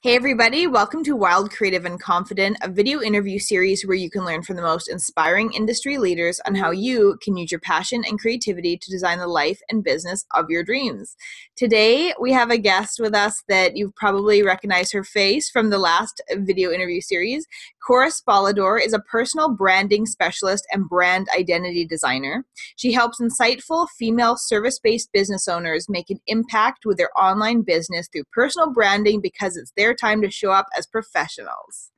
Hey everybody, welcome to Wild, Creative, and Confident, a video interview series where you can learn from the most inspiring industry leaders on how you can use your passion and creativity to design the life and business of your dreams. Today, we have a guest with us that you've probably recognized her face from the last video interview series. Cora Spoladore is a personal branding specialist and brand identity designer. She helps insightful female service-based business owners make an impact with their online business through personal branding because it's their time to show up as professionals.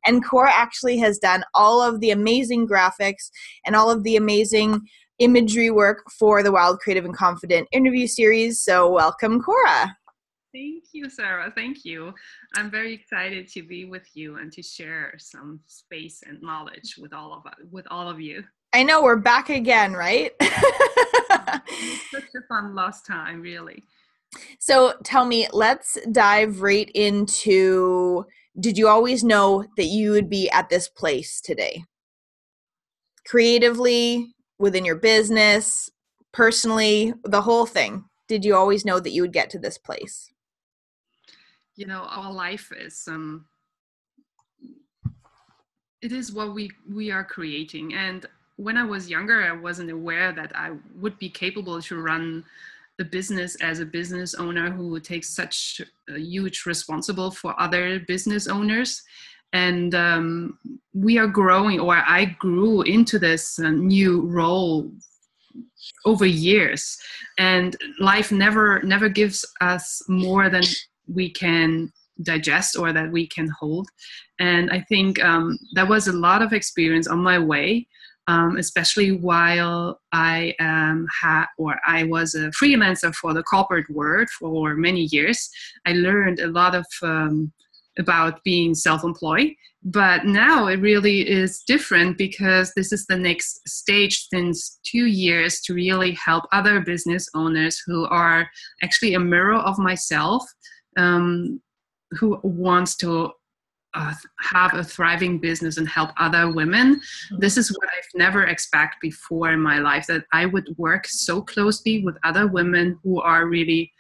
And Cora actually has done all of the amazing graphics and all of the amazing imagery work for the Wild, Creative, and Confident interview series. So welcome, Cora. Thank you, Sarah. Thank you. I'm very excited to be with you and to share some space and knowledge with all of you. I know we're back again, right? Such a fun last time, really. So tell me, let's dive right into, did you always know that you would be at this place today? Creatively, within your business, personally, the whole thing. Did you always know that you would get to this place? You know, our life is, it is what we are creating. And when I was younger, I wasn't aware that I would be capable to run a business as a business owner who takes such a huge responsible for other business owners. And we are growing, or I grew into this new role over years. And life never gives us more than we can digest or that we can hold. And I think that was a lot of experience on my way. Especially while I was a freelancer for the corporate world for many years. I learned a lot of about being self-employed, but now it really is different because this is the next stage since 2 years to really help other business owners who are actually a mirror of myself, who wants to have a thriving business and help other women. This is what I've never expected before in my life, that I would work so closely with other women who are really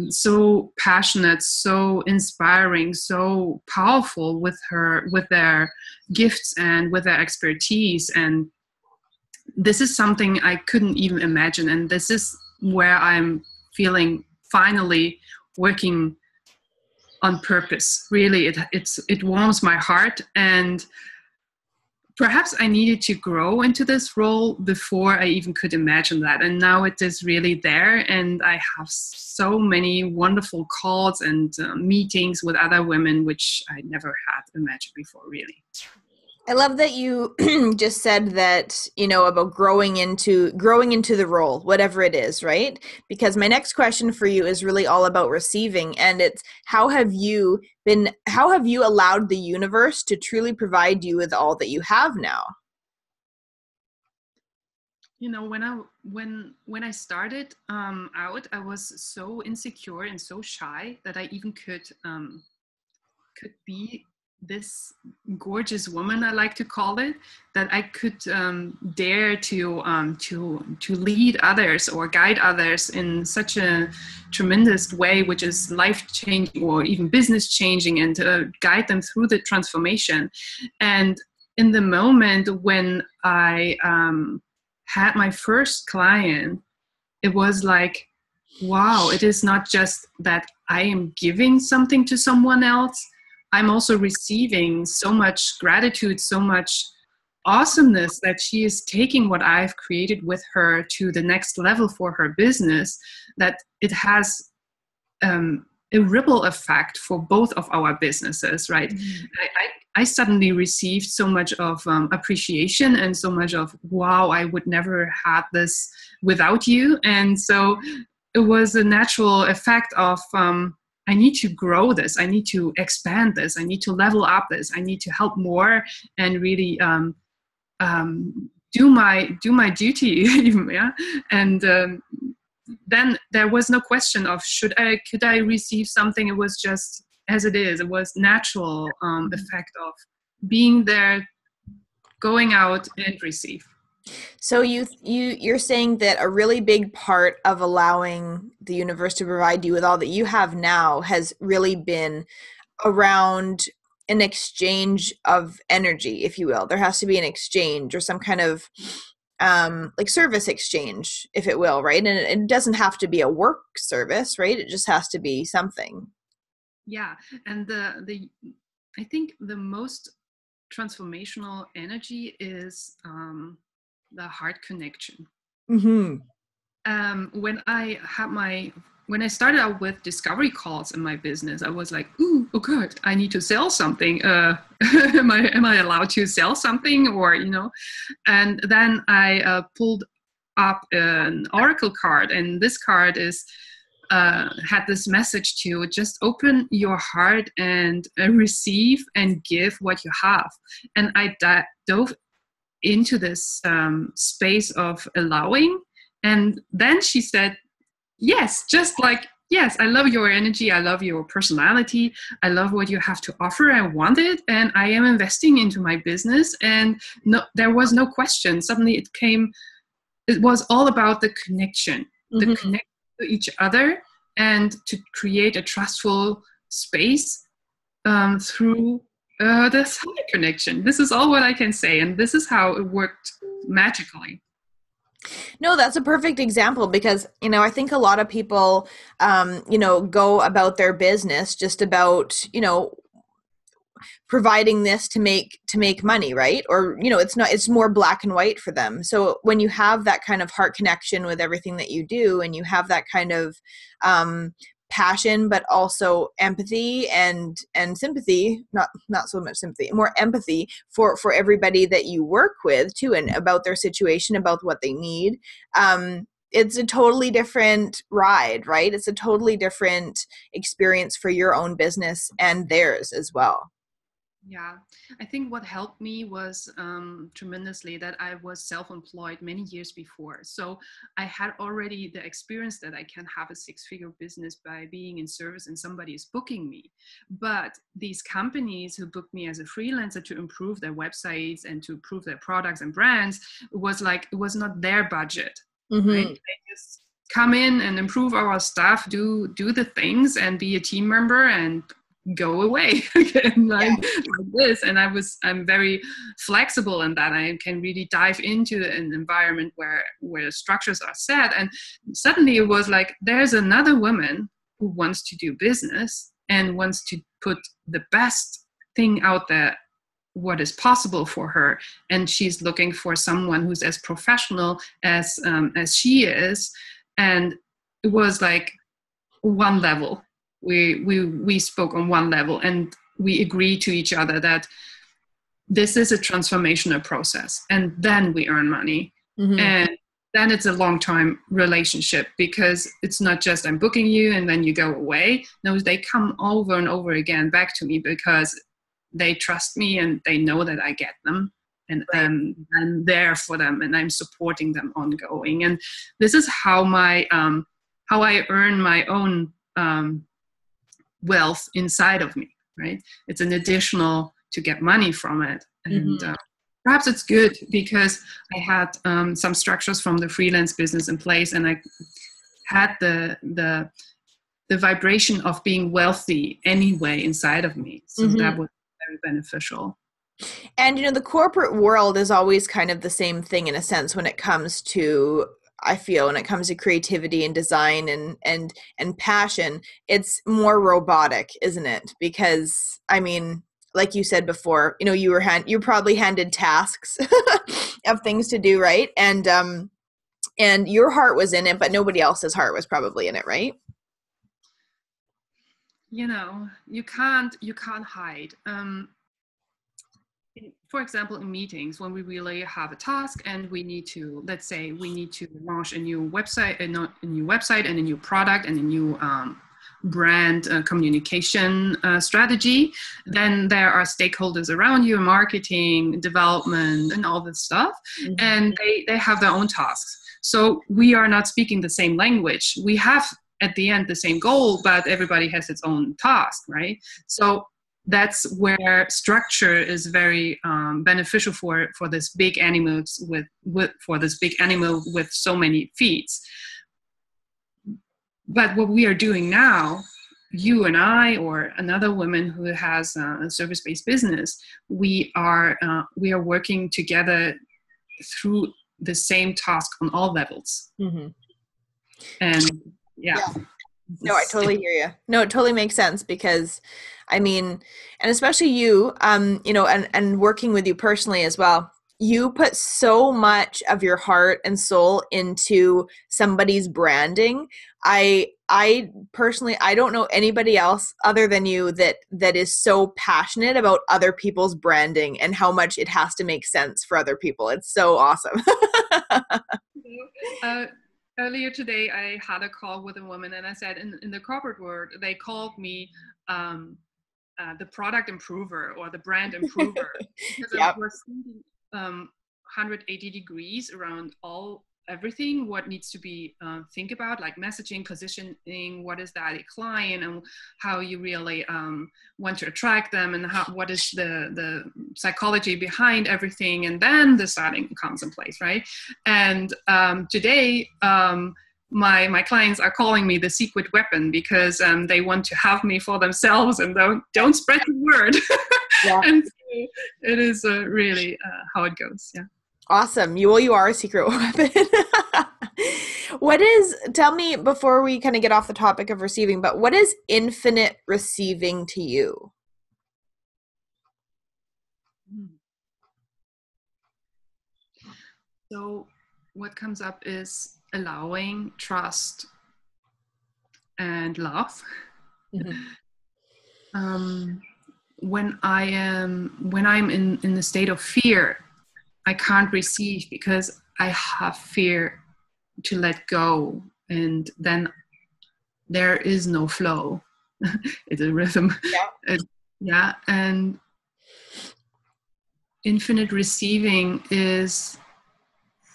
so passionate, so inspiring, so powerful with their gifts and with their expertise. And this is something I couldn't even imagine. And this is where I'm feeling finally working on purpose. Really, it warms my heart, and perhaps I needed to grow into this role before I even could imagine that. And now it is really there, and I have so many wonderful calls and meetings with other women, which I never had imagined before, really. I love that you just said that, about growing into the role, whatever it is, right? Because my next question for you is really all about receiving, and it's how have you allowed the universe to truly provide you with all that you have now? You know, when I started out, I was so insecure and so shy that I even could be this gorgeous woman, I like to call it, that I could dare to lead others or guide others in such a tremendous way, which is life-changing or even business-changing, and to guide them through the transformation. And in the moment when I had my first client, it was like, wow, it is not just that I am giving something to someone else, I'm also receiving so much gratitude, so much awesomeness that she is taking what I've created with her to the next level for her business, that it has a ripple effect for both of our businesses, right? Mm-hmm. I suddenly received so much of appreciation and so much of, wow, I would never have this without you. And so it was a natural effect of, I need to grow this. I need to expand this. I need to level up this. I need to help more and really do my duty, even, yeah. And then there was no question of could I receive something. It was just as it is. It was natural effect of being there, going out and receive. So you're saying that a really big part of allowing the universe to provide you with all that you have now has really been around an exchange of energy, if you will. There has to be an exchange or some kind of like service exchange, if it will, right? And it doesn't have to be a work service, right? It just has to be something. Yeah, and the I think the most transformational energy is the heart connection. Mm-hmm. When I had when I started out with discovery calls in my business, I was like, "Ooh, oh good, I need to sell something. Am I allowed to sell something, or you know?" And then I pulled up an oracle card, and this card is had this message to just open your heart and receive and give what you have. And I dove into this space of allowing. And then she said, yes, just like, yes, I love your energy. I love your personality. I love what you have to offer. I want it. And I am investing into my business. And no, there was no question. Suddenly it was all about the connection, the Mm-hmm. connection to each other and to create a trustful space through the solar connection. This is all what I can say. And this is how it worked magically. No, that's a perfect example because, I think a lot of people, go about their business just about, providing this to make money, right? Or it's more black and white for them. So when you have that kind of heart connection with everything that you do, and you have that kind of passion, but also empathy and sympathy, not so much sympathy, more empathy for everybody that you work with too, and about their situation, about what they need, it's a totally different ride, right? It's a totally different experience for your own business and theirs as well. Yeah, I think what helped me was tremendously that I was self-employed many years before. So I had already the experience that I can have a six-figure business by being in service and somebody is booking me. But these companies who booked me as a freelancer to improve their websites and to improve their products and brands, it was not their budget, right? Mm-hmm. They just come in and improve our stuff, do the things and be a team member and go away again like this. And I'm very flexible in that. I can really dive into an environment where the structures are set. And suddenly it was like, there's another woman who wants to do business and wants to put the best thing out there, what is possible for her, and she's looking for someone who's as professional as she is. And it was like one level. We spoke on one level, and we agreed to each other that this is a transformational process, and then we earn money. Mm-hmm. And then it's a long-term relationship, because it's not just I'm booking you and then you go away. No, they come over and over again back to me because they trust me and they know that I get them, and I'm there for them and I'm supporting them ongoing. And this is how how I earn my own wealth inside of me, right? It's an additional to get money from it. And Mm-hmm. perhaps it's good because I had some structures from the freelance business in place, and I had the vibration of being wealthy anyway inside of me. So that Mm-hmm. was very beneficial. And the corporate world is always kind of the same thing in a sense when it comes to, I feel, when it comes to creativity and design and passion. It's more robotic, isn't it? Because I mean, like you said before, you probably handed tasks of things to do, right? And your heart was in it, but nobody else's heart was probably in it, right? You can't hide. For example, in meetings, when we really have a task and we need to, let's say, we need to launch a new website, a new website and a new product and a new brand communication strategy, then there are stakeholders around you, marketing, development, and all this stuff, Mm-hmm. and they have their own tasks. So we are not speaking the same language. We have at the end the same goal, but everybody has its own task, right? So that's where structure is very beneficial for this big animals for this big animal with so many feet. But what we are doing now, you and I, or another woman who has a service-based business, we are working together through the same task on all levels. Mm-hmm. And yeah. No, I totally hear you. No, it totally makes sense because, I mean, and especially you, you know, and working with you personally as well, you put so much of your heart and soul into somebody's branding. I personally, I don't know anybody else other than you that is so passionate about other people's branding and how much it has to make sense for other people. It's so awesome. Earlier today, I had a call with a woman, and I said, in the corporate world, they called me the product improver or the brand improver because Yep. we're thinking 180 degrees around everything what needs to be think about, like messaging, positioning, what is that a client, and how you really want to attract them, and what is the psychology behind everything, and then the starting comes in place, right? And today my clients are calling me the secret weapon because they want to have me for themselves and don't spread the word. Yeah. And so it is really how it goes. Yeah. Awesome. You are a secret weapon. Tell me before we kind of get off the topic of receiving, but what is infinite receiving to you? So what comes up is allowing, trust, and love. Mm-hmm. When I'm in the state of fear, I can't receive because I have fear to let go, and then there is no flow. It's a rhythm. Yeah. And infinite receiving is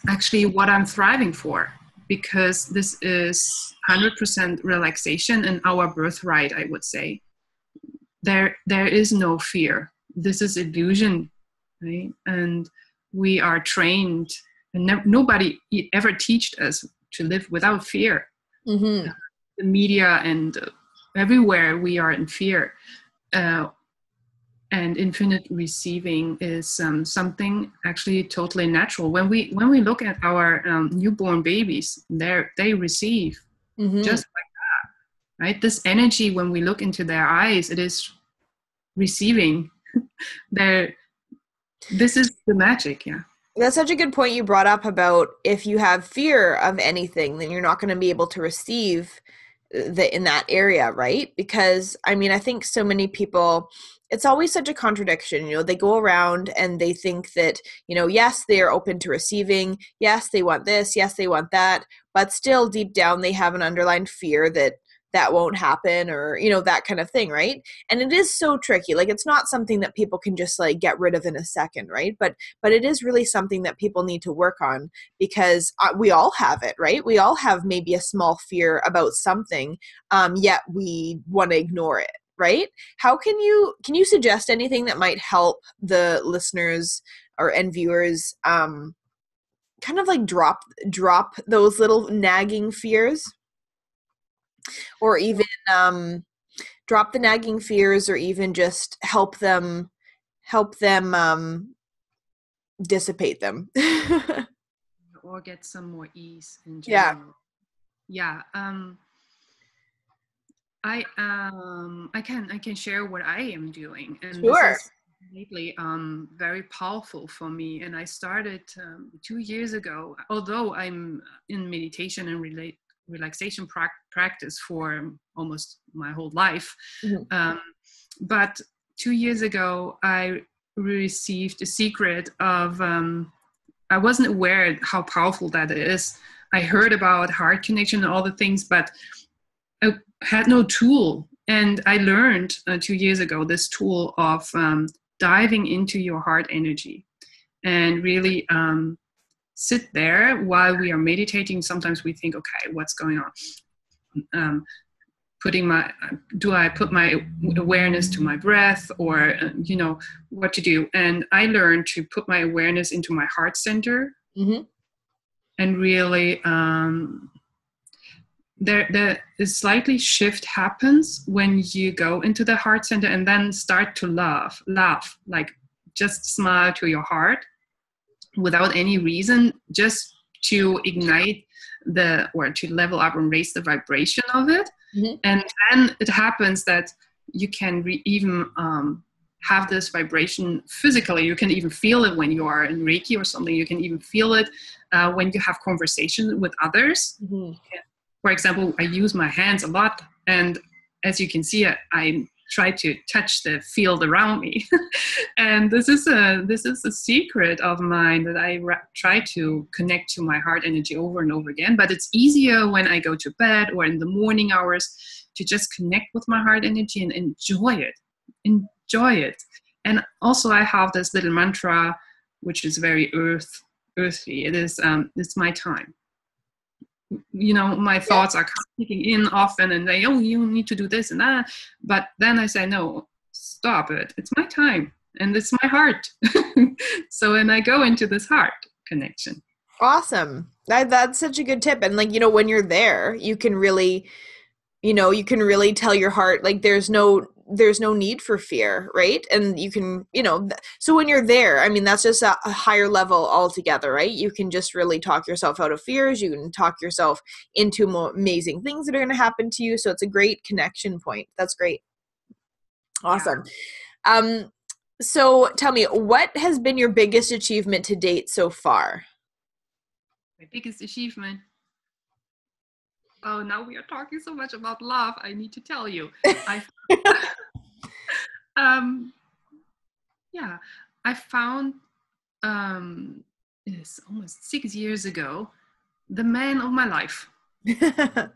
actually what I'm thriving for, because this is 100% relaxation and our birthright, I would say. There is no fear. This is illusion, right? And we are trained, and nobody ever taught us to live without fear. Mm-hmm. The media and everywhere we are in fear. And infinite receiving is something actually totally natural. When we look at our newborn babies, they receive just like that, right? This energy, when we look into their eyes, it is receiving. This is the magic, yeah. That's such a good point you brought up about if you have fear of anything, then you're not going to be able to receive in that area, right? Because I mean, I think so many people, it's always such a contradiction. You know, they go around and they think that, you know, yes, they are open to receiving. Yes, they want this. Yes, they want that. But still deep down, they have an underlying fear that won't happen, or, you know, that kind of thing, right? And it is so tricky. Like, it's not something that people can just like get rid of in a second, right? But it is really something that people need to work on, because we all have it, right? We all have maybe a small fear about something, yet we want to ignore it, right? How can you suggest anything that might help the listeners and viewers kind of like drop those little nagging fears? Or even drop the nagging fears, or even just help them dissipate them. Or get some more ease in general. Yeah. I can share what I am doing, and sure. This is lately very powerful for me. And I started 2 years ago. Although I'm in meditation and relaxation practice for almost my whole life, but 2 years ago I received a secret of I wasn't aware how powerful that is. I heard about heart connection and all the things, but I had no tool. And I learned 2 years ago this tool of diving into your heart energy and really sit there while we are meditating. Sometimes we think, okay, what's going on? do I put my awareness to my breath, or what to do? And I learned to put my awareness into my heart center, and really the slightly shift happens when you go into the heart center and then start to laugh, like just smile to your heart without any reason, just to ignite or to level up and raise the vibration of it. And then it happens that you can even have this vibration physically. You can even feel it when you are in Reiki or something. You can even feel it when you have conversation with others. For example, I use my hands a lot, and as you can see, I try to touch the field around me. And this is a secret of mine, that I try to connect to my heart energy over and over again. But it's easier when I go to bed or in the morning hours to just connect with my heart energy and enjoy it. And also I have this little mantra, which is very earthly. It is, it's my time. My thoughts are kicking in often, and they, you need to do this and that. But then I say, no, stop it. It's my time, and it's my heart. So, and I go into this heart connection. Awesome. That's such a good tip. And when you're there, you can really, tell your heart, like there's no need for fear, right? And you can, so when you're there, I mean, that's just a higher level altogether, right? You can just really talk yourself out of fears. You can talk yourself into more amazing things that are going to happen to you. So it's a great connection point. That's great. Awesome. Yeah. So tell me, what has been your biggest achievement to date so far? My biggest achievement. Oh, now we are talking so much about love. I need to tell you. I found it's almost 6 years ago, the man of my life. And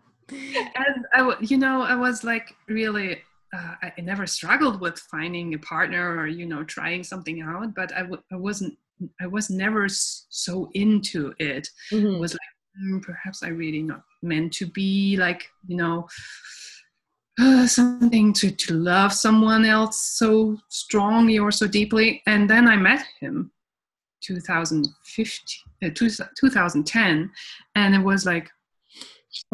I was like, really, I never struggled with finding a partner or trying something out, but I was never so into it. It was like, perhaps I really not meant to be like, something to love someone else so strongly or so deeply. And then I met him 2010, and it was like,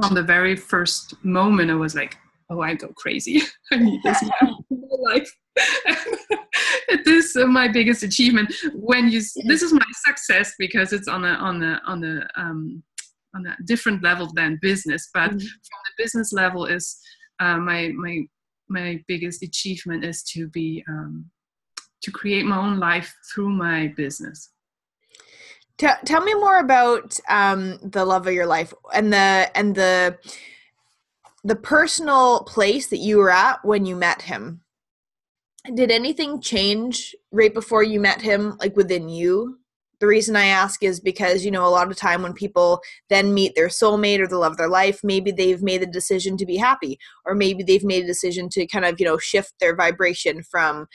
from the very first moment, I was like, oh, I go crazy. I need this man in my life. It is my biggest achievement. This is my success, because it's on a different level than business, but from the business level is my biggest achievement is to be to create my own life through my business. Tell me more about the love of your life and the personal place that you were at when you met him. Did anything change right before you met him, like within you? The reason I ask is because, a lot of time when people then meet their soulmate or the love of their life, maybe they've made the decision to be happy, or maybe they've made a decision to kind of, shift their vibration from,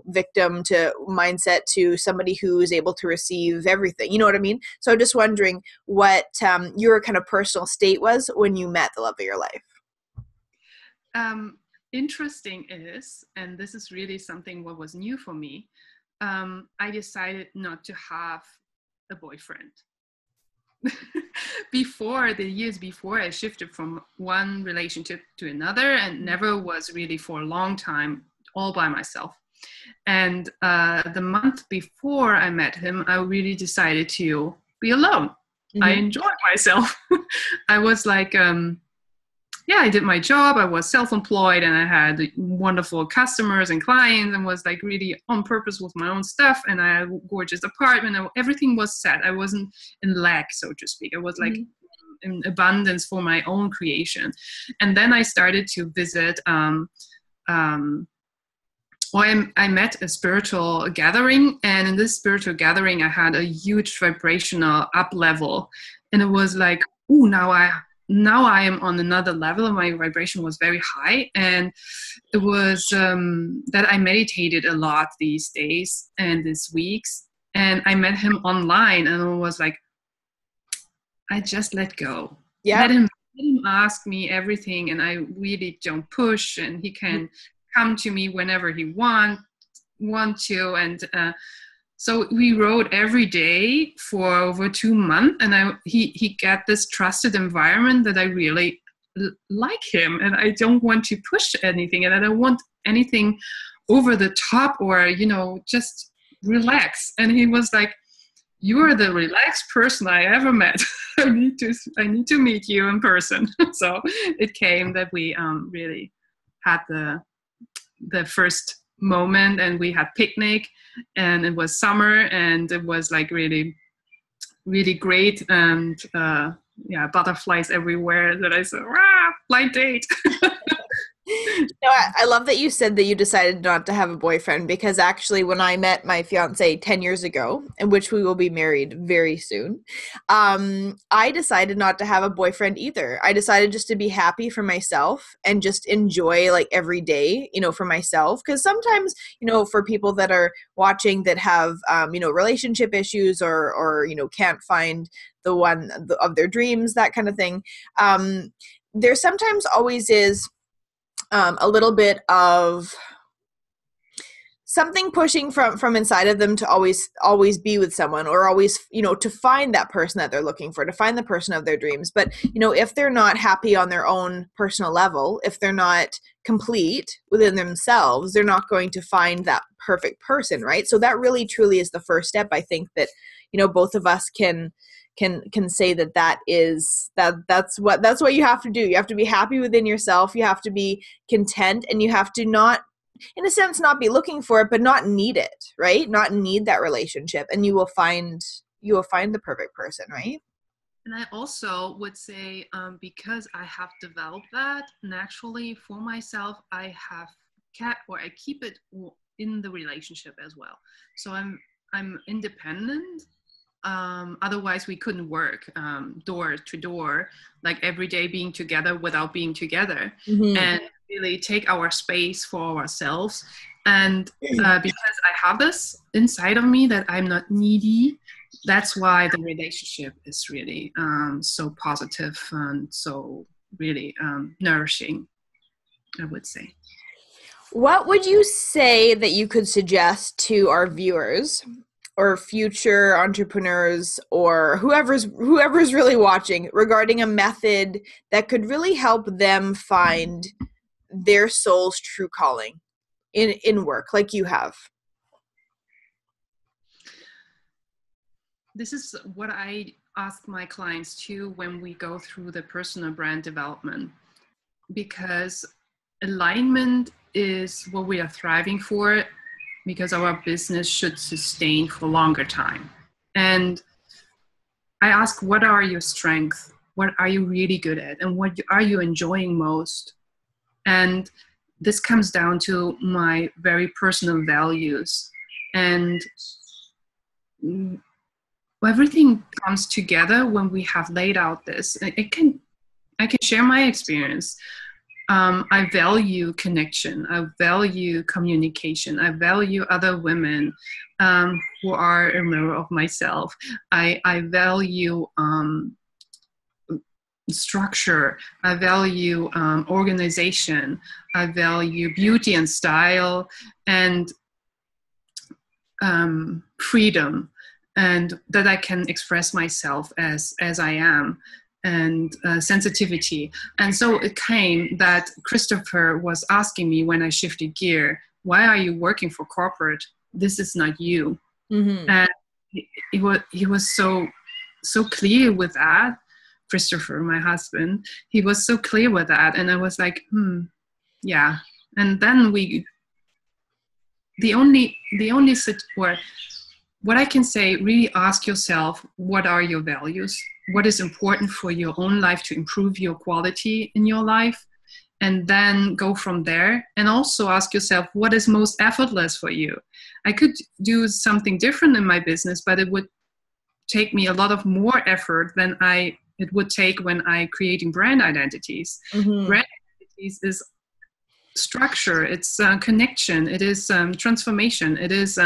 victim to mindset to somebody who is able to receive everything. You know what I mean? So I'm just wondering what your kind of personal state was when you met the love of your life. Interesting is, and this is really something what was new for me, I decided not to have a boyfriend. Years before, I shifted from one relationship to another, and never was really for a long time all by myself. And the month before I met him, I really decided to be alone. I enjoyed myself. I was like, I did my job. I was self-employed, and I had wonderful customers and clients, and was like really on purpose with my own stuff. And I had a gorgeous apartment. Everything was set. I wasn't in lack, so to speak. I was like in abundance for my own creation. And then I started to visit. I met a spiritual gathering, and in this spiritual gathering, I had a huge vibrational up level, and it was like, ooh, now I am on another level, and my vibration was very high. And it was that I meditated a lot these days and these weeks. And I met him online, and it was like, I just let go. Yeah. Let him let him ask me everything, and I really don't push, and he can come to me whenever he want to. And so we wrote every day for over 2 months, and he got this trusted environment that I really like him, and I don't want to push anything, and I don't want anything over the top, or just relax. And he was like, "You are the relaxed person I ever met. I need to meet you in person." So it came that we really had the first moment, and we had picnic, and it was summer, and it was like really, really great. And butterflies everywhere that I said, blind date. No, I love that you said that you decided not to have a boyfriend, because actually when I met my fiance 10 years ago, in which we will be married very soon, I decided not to have a boyfriend either. I decided just to be happy for myself and just enjoy like every day, for myself. Because sometimes, for people that are watching that have, relationship issues or can't find the one of their dreams, that kind of thing, there sometimes always is a little bit of something pushing from inside of them to always be with someone, or always, to find that person that they're looking for, to find the person of their dreams. But, if they're not happy on their own personal level, if they're not complete within themselves, they're not going to find that perfect person, right? So that really truly is the first step. I think that, both of us can say that's what you have to do. You have to be happy within yourself. You have to be content, and you have to not, in a sense, not be looking for it, but not need it, right? Not need that relationship, and you will find the perfect person, right? And I also would say, because I have developed that naturally for myself, I keep it in the relationship as well. So I'm independent. Otherwise we couldn't work door to door, like every day being together without being together, and really take our space for ourselves. And because I have this inside of me that I'm not needy, that's why the relationship is really so positive and so really nourishing, I would say. What would you say that you could suggest to our viewers or future entrepreneurs, or whoever's really watching, regarding a method that could really help them find their soul's true calling in work, like you have? This is what I ask my clients too when we go through the personal brand development, because alignment is what we are thriving for, because our business should sustain for longer time. And I ask, what are your strengths? What are you really good at? And what are you enjoying most? And this comes down to my very personal values. And everything comes together when we have laid out this. I can share my experience. I value connection. I value communication. I value other women who are a mirror of myself. I value structure. I value organization. I value beauty and style, and freedom, and that I can express myself as I am, and sensitivity. And so it came that Christopher was asking me when I shifted gear, why are you working for corporate? This is not you. And he was so clear with that. Christopher, my husband, he was so clear with that. And I was like, yeah. And then what I can say, really ask yourself, what are your values? What is important for your own life to improve your quality in your life? And then go from there. And also ask yourself, what is most effortless for you? I could do something different in my business, but it would take me a lot of more effort than it would take when I creating brand identities. Brand identities is structure, it's connection, it is transformation, it is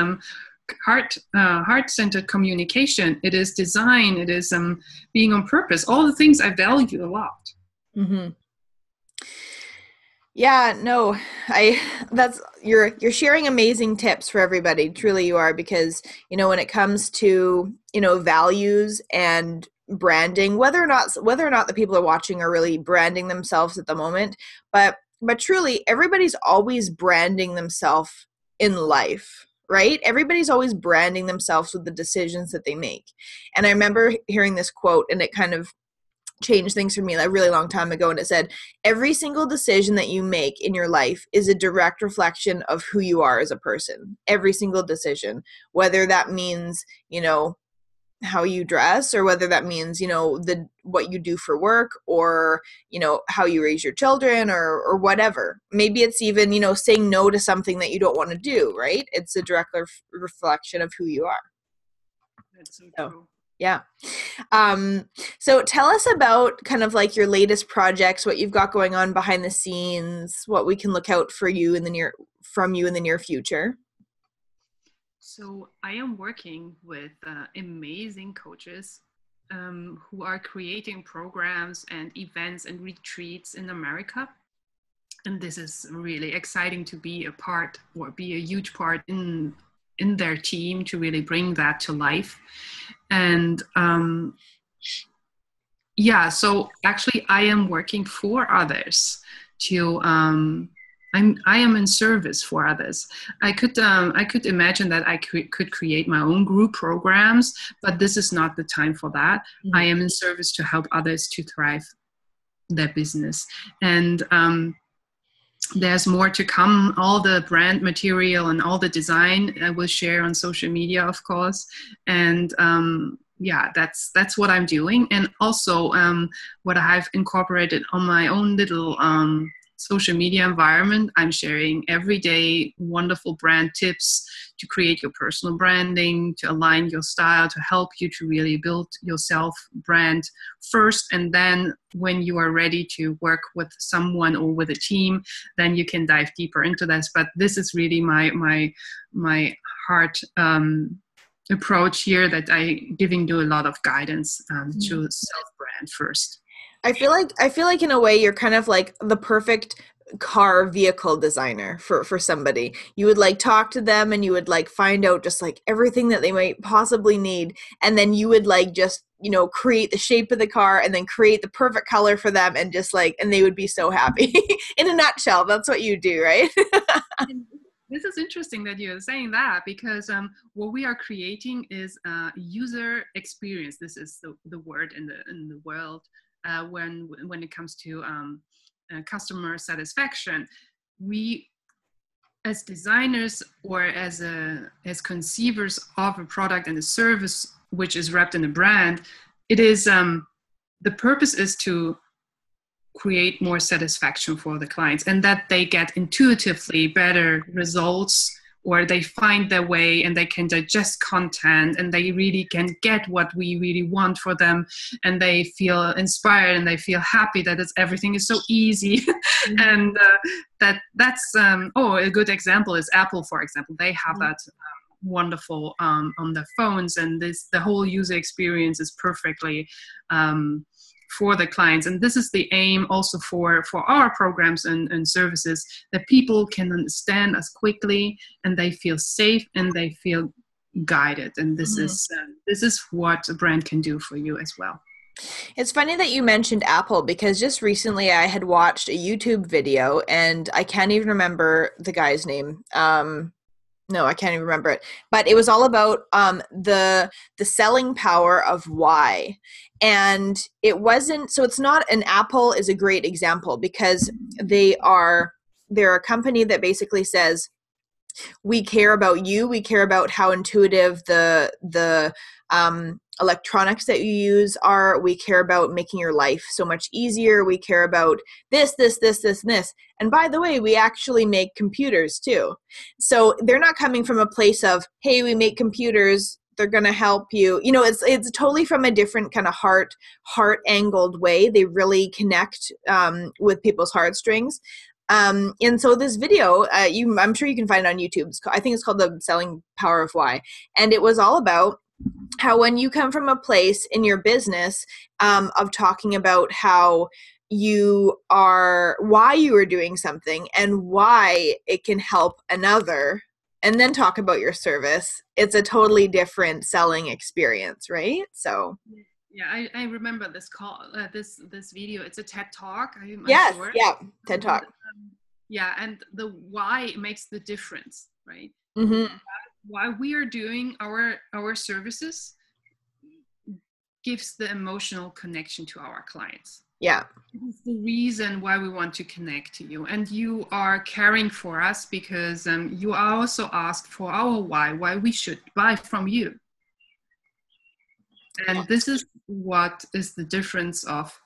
heart-centered communication, it is design, it is being on purpose, all the things I value a lot. Mm-hmm. Yeah, no, I that's you're sharing amazing tips for everybody. Truly you are, because when it comes to, values and branding, whether or not the people are watching are really branding themselves at the moment, but truly everybody's always branding themselves in life, right? Everybody's always branding themselves with the decisions that they make. And I remember hearing this quote, and it kind of changed things for me a really long time ago, and it said every single decision that you make in your life is a direct reflection of who you are as a person. Every single decision, whether that means how you dress, or whether that means the what you do for work, or how you raise your children, or whatever. Maybe it's even saying no to something that you don't want to do, right? It's a direct reflection of who you are. That's so So true. yeah. So tell us about kind of like your latest projects, what you've got going on behind the scenes, what we can look out for you in the near future. So I am working with amazing coaches who are creating programs and events and retreats in America. And this is really exciting to be a part, or be a huge part in their team, to really bring that to life. And yeah, so actually I am working for others to I am in service for others. I could imagine that I could create my own group programs, but this is not the time for that. Mm-hmm. I am in service to help others to thrive their business. And there's more to come. All the brand material and all the design I will share on social media, of course. And yeah, that's what I'm doing. And also what I've incorporated on my own little social media environment, I'm sharing everyday wonderful brand tips to create your personal branding, to align your style, to help you to really build your self brand first. And then when you are ready to work with someone or with a team, then you can dive deeper into this. But this is really my heart approach here, that I giving you a lot of guidance to self brand first. I feel like in a way you're kind of like the perfect car vehicle designer for somebody. You would like talk to them, and you would like find out just like everything that they might possibly need, and then you would like just create the shape of the car, and then create the perfect color for them, and just like, and they would be so happy. In a nutshell, that's what you do, right? This is interesting that you're saying that, because what we are creating is user experience. This is the word in the world when it comes to customer satisfaction. We, as designers, or as conceivers of a product and a service which is wrapped in a brand, it is the purpose is to create more satisfaction for the clients, and that they get intuitively better results, or they find their way and they can digest content, and they really can get what we really want for them, and they feel inspired, and they feel happy that everything is so easy. Mm-hmm. And that's a good example is Apple, for example. They have that wonderful on their phones, and the whole user experience is perfectly for the clients. And this is the aim also for our programs and services, that people can understand us quickly, and they feel safe, and they feel guided. And this is what a brand can do for you as well. It's funny that you mentioned Apple, because just recently I had watched a YouTube video, and I can't even remember the guy's name. No, I can't even remember it. But it was all about the selling power of why. And it wasn't, so it's not, an Apple is a great example, because they're a company that basically says, we care about you. We care about how intuitive the electronics that you use are. We care about making your life so much easier. We care about this, and this. And by the way, we actually make computers too. So they're not coming from a place of, hey, we make computers, they're going to help you. It's totally from a different kind of heart angled way. They really connect with people's heartstrings. And so this video, I'm sure you can find it on YouTube. I think it's called The Selling Power of Why. And it was all about how when you come from a place in your business of talking about how why you are doing something and why it can help another, and then talk about your service, it's a totally different selling experience, right? So Yeah, I remember this call, this video. It's a TED Talk, I'm yes, sure. yeah, TED And Talk. yeah, and the why makes the difference, right? Mm-hmm. Why we are doing our services gives the emotional connection to our clients. Yeah. It's the reason why we want to connect to you, and you are caring for us because you also asked for our why we should buy from you. And this is what is the difference of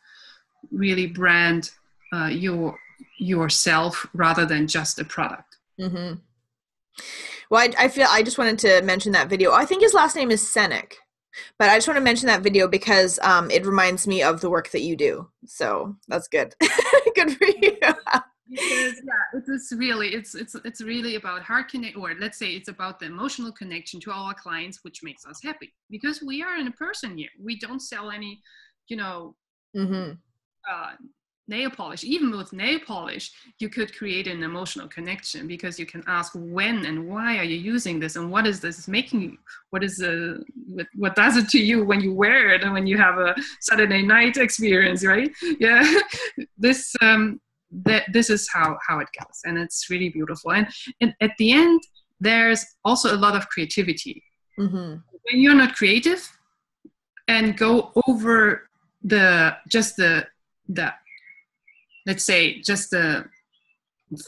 really brand yourself rather than just a product. Mm-hmm. Well, I feel I just wanted to mention that video. I think his last name is Senek, but I just want to mention that video because it reminds me of the work that you do. So that's good. Good for you. Because yeah, it's really about how connect, or let's say it's about the emotional connection to our clients, which makes us happy because we are in a person here. We don't sell any, you know, Mm-hmm. nail polish. Even with nail polish, you could create an emotional connection because you can ask when and why are you using this, and what is this making you, what does it to you when you wear it and when you have a Saturday night experience, right? Yeah. this this is how it goes, and it's really beautiful. And at the end, there's also a lot of creativity. Mm-hmm. When you're not creative and go over the let's say just the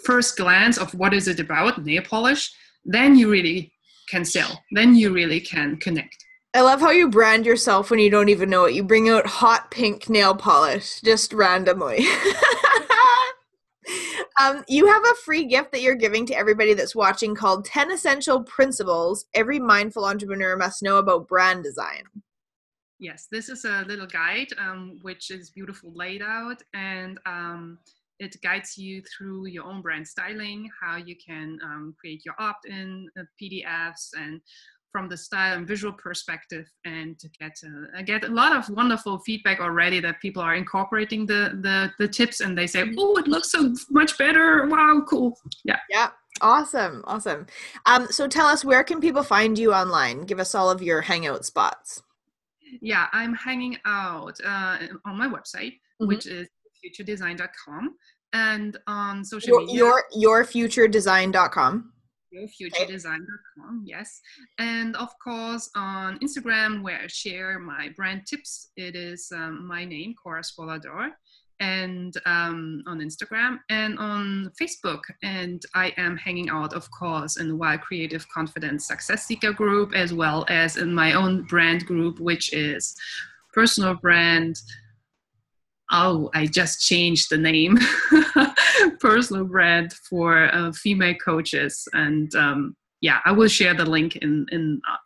first glance of what is it about nail polish, then you really can sell, then you really can connect. I love how you brand yourself when you don't even know it. You bring out hot pink nail polish just randomly. You have a free gift that you're giving to everybody that's watching called 10 Essential Principles Every Mindful Entrepreneur Must Know About Brand Design. Yes, this is a little guide which is beautiful laid out, and it guides you through your own brand styling, how you can create your opt-in PDFs, and from the style and visual perspective, and to get a lot of wonderful feedback already that people are incorporating the tips, and they say, oh, it looks so much better. Wow, cool. Yeah. Yeah. Awesome. Awesome. So tell us, where can people find you online? Give us all of your hangout spots. Yeah, I'm hanging out on my website, Mm-hmm. which is futuredesign.com, and on social media. Yourfuturedesign.com. Yourfuturedesign.com, yes. And of course, on Instagram, where I share my brand tips, it is my name, Cora Spoladore, and on Instagram and on Facebook. And I am hanging out, of course, in the Wild Creative Confidence Success Seeker group, as well as in my own brand group, which is Personal Brand. Oh, I just changed the name. Personal Brand for female coaches. And yeah, I will share the link in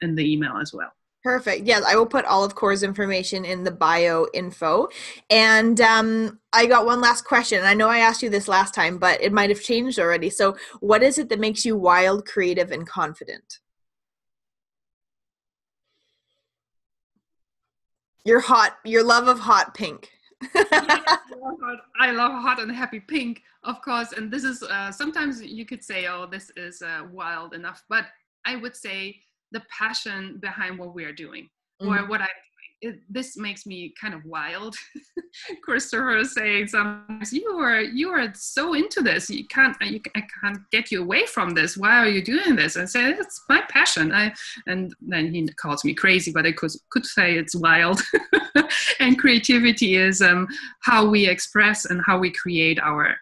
the email as well. Perfect. Yes, I will put all of Cora's information in the bio info. And I got one last question. I know I asked you this last time, but it might have changed already. So what is it that makes you wild, creative, and confident? Your love of hot pink. I love hot and happy pink, of course. And this is sometimes you could say, oh, this is wild enough. But I would say the passion behind what we are doing, or what I'm doing. This makes me kind of wild. Christopher is saying sometimes you are so into this. I can't get you away from this. Why are you doing this? I say it's my passion. And then he calls me crazy, but I could say it's wild. And creativity is how we express and how we create our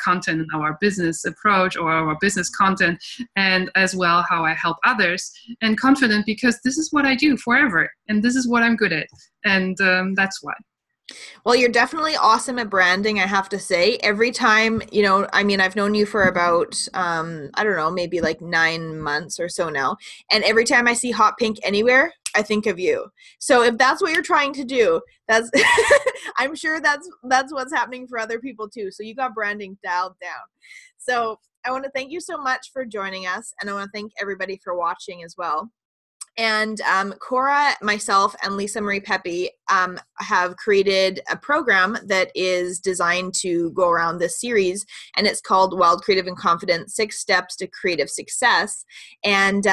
content and our business approach, or our business content, and as well how I help others. And confident because this is what I do forever, and this is what I'm good at, and that's why. Well, you're definitely awesome at branding, I have to say. Every time, I mean, I've known you for about, I don't know, maybe like 9 months or so now. And every time I see hot pink anywhere, I think of you. So if that's what you're trying to do, that's, I'm sure that's what's happening for other people too. So you got branding dialed down. So I want to thank you so much for joining us. And I want to thank everybody for watching as well. And Cora, myself, and Lisa Marie Pepe have created a program that is designed to go around this series, and it's called Wild, Creative, and Confident: 6 Steps to Creative Success. And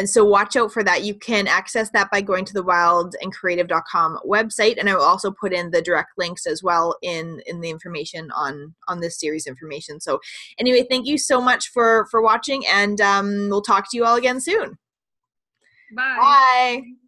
so watch out for that. You can access that by going to the wildandcreative.com website. And I will also put in the direct links as well in the information on this series information. So anyway, thank you so much for watching, and we'll talk to you all again soon. Bye. Bye.